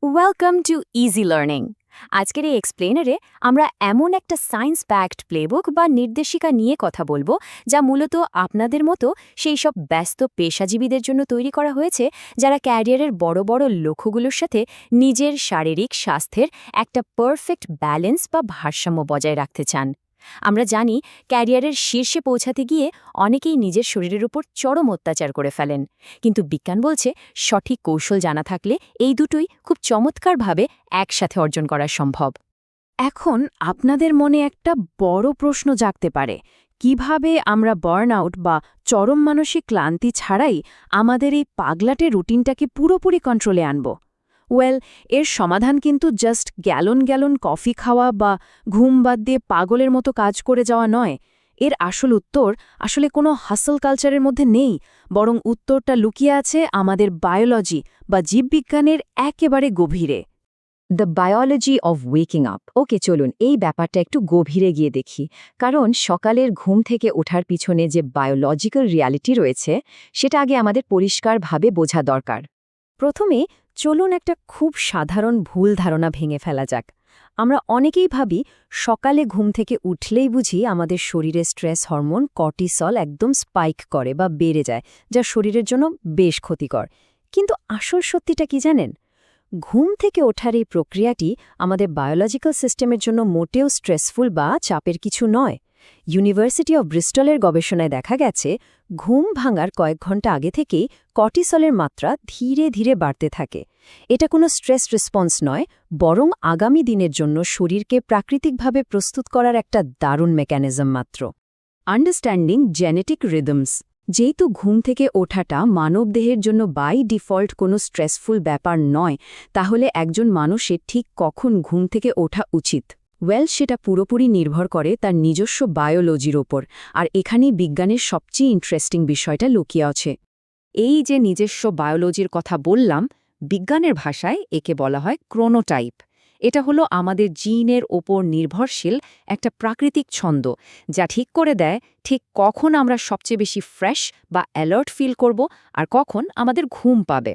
Welcome to easy learning. আজকের এই এক্সপ্লেনারে আমরা এমন একটা সায়েন্স প্যাকড প্লেবুক বা নির্দেশিকা নিয়ে কথা বলবো যা মূলত আপনাদের মতো সেই সব ব্যস্ত পেশাজীবীদের জন্য তৈরি করা হয়েছে যারা ক্যারিয়ারের বড় বড় লক্ষ্যগুলোর সাথে নিজের শারীরিক স্বাস্থ্যের একটা পারফেক্ট ব্যালেন্স বা ভারসাম্য বজায় রাখতে চান। আমরা জানি ক্যারিয়ারের শীর্ষে পৌঁছাতে গিয়ে অনেকেই নিজের শরীরের উপর চরম অত্যাচার করে ফেলেন, কিন্তু বিজ্ঞান বলছে সঠিক কৌশল জানা থাকলে এই দুটোই খুব চমৎকারভাবে একসাথে অর্জন করা সম্ভব। এখন আপনাদের মনে একটা বড় প্রশ্ন জাগতে পারে, কিভাবে আমরা বার্নআউট বা চরম মানসিক ক্লান্তি ছাড়াই আমাদের এই পাগলাটে রুটিনটাকে পুরোপুরি কন্ট্রোলে আনব। ওয়েল, এর সমাধান কিন্তু জাস্ট গ্যালন গ্যালন কফি খাওয়া বা ঘুম বাদ দিয়ে পাগলের মতো কাজ করে যাওয়া নয়। এর আসল উত্তর আসলে কোনো হাসল কালচারের মধ্যে নেই, বরং উত্তরটা লুকিয়ে আছে আমাদের বায়োলজি বা জীববিজ্ঞানের একেবারে গভীরে। The biology of waking up. Okay, চলুন এই ব্যাপারটা একটু গভীরে গিয়ে দেখি, কারণ সকালের ঘুম থেকে ওঠার পিছনে যে বায়োলজিক্যাল রিয়ালিটি রয়েছে সেটা আগে আমাদের পরিষ্কারভাবে বোঝা দরকার। প্রথমে চলুন একটা খুব সাধারণ ভুল ধারণা ভেঙে ফেলা যাক। আমরা অনেকেই ভাবি সকালে ঘুম থেকে উঠলেই বুঝি আমাদের শরীরে স্ট্রেস হরমোন কর্টিসল একদম স্পাইক করে বা বেড়ে যায়, যা শরীরের জন্য বেশ ক্ষতিকর। কিন্তু আসল সত্যিটা কি জানেন? ঘুম থেকে ওঠার এই প্রক্রিয়াটি আমাদের বায়োলজিক্যাল সিস্টেমের জন্য মোটেও স্ট্রেসফুল বা চাপের কিছু নয়। ইউনিভার্সিটি অব ব্রিস্টলের গবেষণায় দেখা গেছে ঘুম ভাঙার কয়েক ঘন্টা আগে থেকেই কর্টিসলের মাত্রা ধীরে ধীরে বাড়তে থাকে। এটা কোনো স্ট্রেস রেসপন্স নয়, বরং আগামী দিনের জন্য শরীরকে প্রাকৃতিকভাবে প্রস্তুত করার একটা দারুণ মেকানিজম মাত্র। Understanding genetic rhythms. যেহেতু ঘুম থেকে ওঠাটা মানবদেহের জন্য বাই ডিফল্ট কোনো স্ট্রেসফুল ব্যাপার নয়, তাহলে একজন মানুষের ঠিক কখন ঘুম থেকে ওঠা উচিত? ওয়েল, সেটা পুরোপুরি নির্ভর করে তার নিজস্ব বায়োলজির ওপর, আর এখানেই বিজ্ঞানের সবচেয়ে ইন্টারেস্টিং বিষয়টা লুকিয়ে আছে। এই যে নিজস্ব বায়োলজির কথা বললাম, বিজ্ঞানের ভাষায় একে বলা হয় ক্রোনোটাইপ। এটা হলো আমাদের জিনের ওপর নির্ভরশীল একটা প্রাকৃতিক ছন্দ, যা ঠিক করে দেয় ঠিক কখন আমরা সবচেয়ে বেশি ফ্রেশ বা অ্যালার্ট ফিল করব আর কখন আমাদের ঘুম পাবে।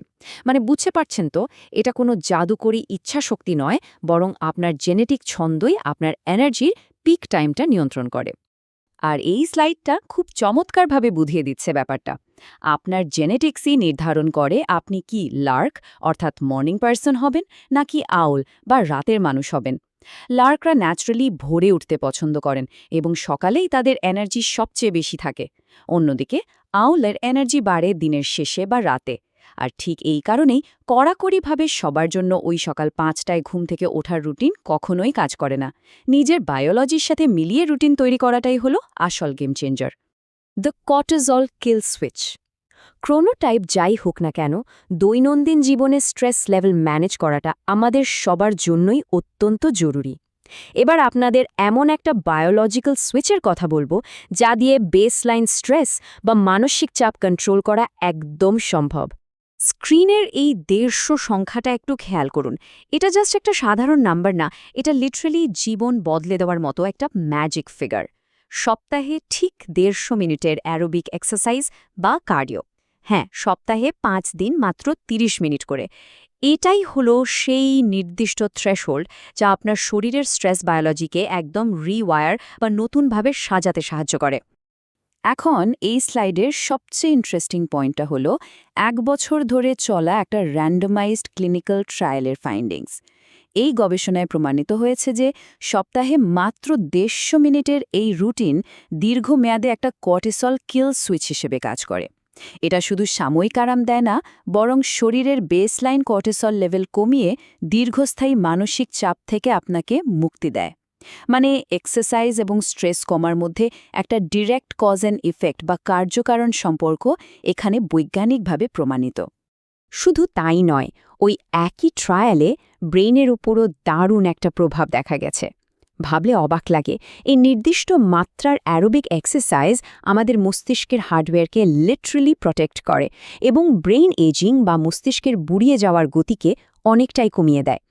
মানে বুঝতে পারছেন তো, এটা কোনো জাদুকরী ইচ্ছাশক্তি নয়, বরং আপনার জেনেটিক ছন্দই আপনার এনার্জির পিক টাইমটা নিয়ন্ত্রণ করে। আর এই স্লাইডটা খুব চমৎকারভাবে বুঝিয়ে দিচ্ছে ব্যাপারটা। আপনার জেনেটিক্সই নির্ধারণ করে আপনি কি লার্ক অর্থাৎ মর্নিং পার্সন হবেন নাকি আউল বা রাতের মানুষ হবেন। লার্করা ন্যাচারালি ভোরে উঠতে পছন্দ করেন এবং সকালেই তাদের এনার্জি সবচেয়ে বেশি থাকে। অন্যদিকে আউলের এনার্জি বাড়ে দিনের শেষে বা রাতে। আর ঠিক এই কারণেই কড়াকড়িভাবে সবার জন্য ওই সকাল 5টায় ঘুম থেকে ওঠার রুটিন কখনোই কাজ করে না। নিজের বায়োলজির সাথে মিলিয়ে রুটিন তৈরি করাটাই হলো আসল game changer. The cortisol kill switch. Chronotype যাই হোক না কেন, দৈনন্দিন জীবনে স্ট্রেস লেভেল ম্যানেজ করাটা আমাদের সবার জন্যই অত্যন্ত জরুরি। এবার আপনাদের এমন একটা বায়োলজিক্যাল সুইচের কথা বলবো যা দিয়ে বেসলাইন স্ট্রেস বা মানসিক চাপ কন্ট্রোল করা একদম সম্ভব। স্ক্রিনের এই 150 সংখ্যাটা একটু খেয়াল করুন। এটা জাস্ট একটা সাধারণ নাম্বার না, এটা লিটারালি জীবন বদলে দেওয়ার মতো একটা ম্যাজিক ফিগার। সপ্তাহে ঠিক 150 মিনিটের অ্যারোবিক এক্সারসাইজ বা কার্ডিও। হ্যাঁ, সপ্তাহে 5 দিন মাত্র 30 মিনিট করে। এটাই হলো সেই নির্দিষ্ট থ্রেশহোল্ড যা আপনার শরীরের স্ট্রেস বায়োলজিকে একদম রিওয়ায়ার বা নতুনভাবে সাজাতে সাহায্য করে। এখন এই স্লাইডের সবচেয়ে ইন্টারেস্টিং পয়েন্টটা হলো 1 বছর ধরে চলা একটা র্যান্ডমাইজড ক্লিনিক্যাল ট্রায়ালের ফাইন্ডিংস। এই গবেষণায় প্রমাণিত হয়েছে যে সপ্তাহে মাত্র 150 মিনিটের এই রুটিন দীর্ঘমেয়াদে একটা কর্টিসল কিল সুইচ হিসেবে কাজ করে। এটা শুধু সাময়িক আরাম দেয় না, বরং শরীরের বেসলাইন কর্টিসল লেভেল কমিয়ে দীর্ঘস্থায়ী মানসিক চাপ থেকে আপনাকে মুক্তি দেয়। মানে এক্সারসাইজ এবং স্ট্রেস কমার মধ্যে একটা ডিরেক্ট কজ অ্যান্ড ইফেক্ট বা কার্যকারণ সম্পর্ক এখানে বৈজ্ঞানিকভাবে প্রমাণিত। শুধু তাই নয়, ওই একই ট্রায়ালে ব্রেইনের উপরও দারুণ একটা প্রভাব দেখা গেছে। ভাবলে অবাক লাগে, এই নির্দিষ্ট মাত্রার অ্যারোবিক এক্সারসাইজ আমাদের মস্তিষ্কের হার্ডওয়্যারকে লিটারালি প্রটেক্ট করে এবং ব্রেইন এজিং বা মস্তিষ্কের বুড়িয়ে যাওয়ার গতিকে অনেকটাই কমিয়ে দেয়।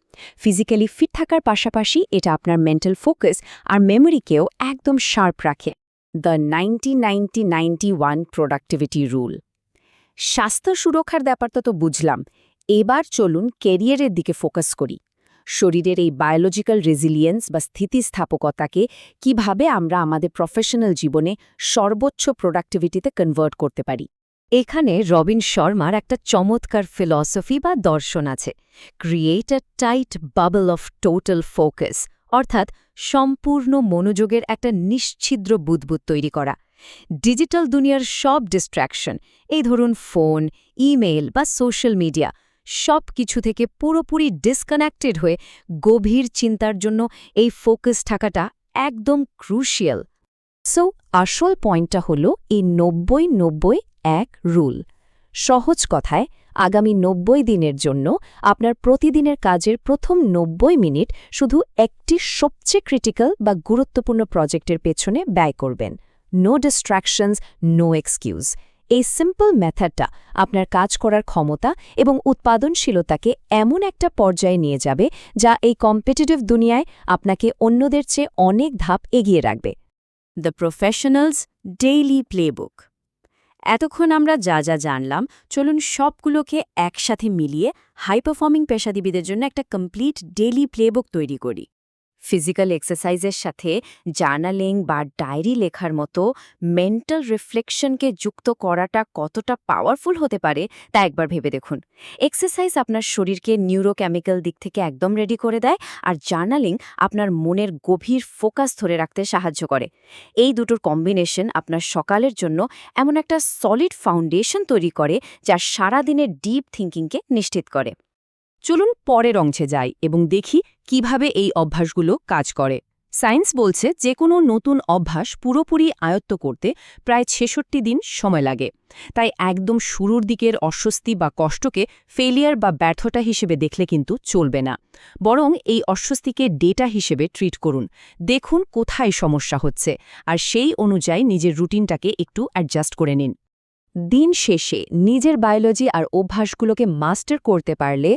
ফিজিক্যালি ফিট থাকার পাশাপাশি এটা আপনার মেন্টাল ফোকাস আর মেমোরিকেও একদম শার্প রাখে। The 90-90-91 productivity rule. স্বাস্থ্য সুরক্ষার ব্যাপারটা তো বুঝলাম, এবার চলুন ক্যারিয়ারের দিকে ফোকাস করি শরীরের এই বায়োলজিক্যাল রেজিলিয়েন্স বা স্থিতিস্থাপকতাকে কিভাবে আমরা আমাদের প্রফেশনাল জীবনে সর্বোচ্চ প্রোডাক্টিভিটিতে কনভার্ট করতে পারি এখানে রবিন শর্মার একটা চমৎকার ফিলসফি বা দর্শন আছে create a tight bubble of total focus অর্থাৎ সম্পূর্ণ মনোযোগের একটা নিশ্ছিদ্র বুদবুদ তৈরি করা ডিজিটাল দুনিয়ার সব ডিস্ট্র্যাকশন এই ধরুন ফোন ইমেইল বা সোশ্যাল মিডিয়া সব কিছু থেকে পুরোপুরি ডিসকানেক্টেড হয়ে গভীর চিন্তার জন্য এই ফোকাস থাকাটা একদম ক্রুশিয়াল সো আসল পয়েন্টটা হলো এই ৯০-৯০-১ রুল সহজ কথায় আগামী ৯০ দিনের জন্য আপনার প্রতিদিনের কাজের প্রথম ৯০ মিনিট শুধু একটি সবচেয়ে ক্রিটিক্যাল বা গুরুত্বপূর্ণ প্রজেক্টের পেছনে ব্যয় করবেন নো ডিস্ট্র্যাকশনস নো এক্সকিউজ এই সিম্পল মেথডটা আপনার কাজ করার ক্ষমতা এবং উৎপাদনশীলতাকে এমন একটা পর্যায়ে নিয়ে যাবে যা এই কম্পিটিটিভ দুনিয়ায় আপনাকে অন্যদের চেয়ে অনেক ধাপ এগিয়ে রাখবে দ্য প্রফেশনালস ডেইলি প্লেবুক এতক্ষণ আমরা যা যা জানলাম চলুন সবগুলোকে একসাথে মিলিয়ে হাই পারফর্মিং পেশাজীবীদের জন্য একটা কমপ্লিট ডেইলি প্লেবুক তৈরি করি ফিজিক্যাল এক্সারসাইজের সাথে জার্নালিং বা ডায়েরি লেখার মতো মেন্টাল রিফ্লেকশনকে যুক্ত করাটা কতটা পাওয়ারফুল হতে পারে তা একবার ভেবে দেখুন এক্সারসাইজ আপনার শরীরকে নিউরোকেমিক্যাল দিক থেকে একদম রেডি করে দেয় আর জার্নালিং আপনার মনের গভীর ফোকাস ধরে রাখতে সাহায্য করে এই দুটোর কম্বিনেশন আপনার সকালের জন্য এমন একটা সলিড ফাউন্ডেশন তৈরি করে যা সারাদিনের ডিপ থিঙ্কিংকে নিশ্চিত করে চলুন পরের অংশে যাই এবং দেখি কিভাবে এই অভ্যাসগুলো কাজ করে সায়েন্স বলছে যে কোনো নতুন অভ্যাস পুরোপুরি আয়ত্ত করতে প্রায় ৬৬ দিন সময় লাগে তাই একদম শুরুর দিকের অস্বস্তি বা কষ্টকে ফেলিয়ার বা ব্যর্থতা হিসেবে দেখলে কিন্তু চলবে না বরং এই অস্বস্তিকে ডেটা হিসেবে ট্রিট করুন দেখুন কোথায় সমস্যা হচ্ছে আর সেই অনুযায়ী নিজের রুটিনটাকে একটু অ্যাডজাস্ট করে নিন দিন শেষে নিজের বায়োলজি আর অভ্যাসগুলোকে মাস্টার করতে পারলে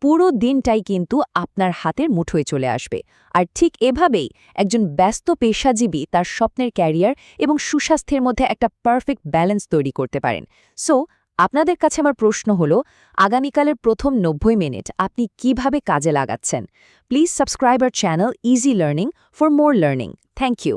পুরো দিনটাই কিন্তু আপনার হাতের মুঠোয় চলে আসবে আর ঠিক এভাবেই একজন ব্যস্ত পেশাজীবী তার স্বপ্নের ক্যারিয়ার এবং সুস্বাস্থ্যের মধ্যে একটা পারফেক্ট ব্যালেন্স তৈরি করতে পারেন সো আপনাদের কাছে আমার প্রশ্ন হলো আগামীকালের প্রথম ৯০ মিনিট আপনি কিভাবে কাজে লাগাচ্ছেন please subscribe our channel easy learning for more learning thank you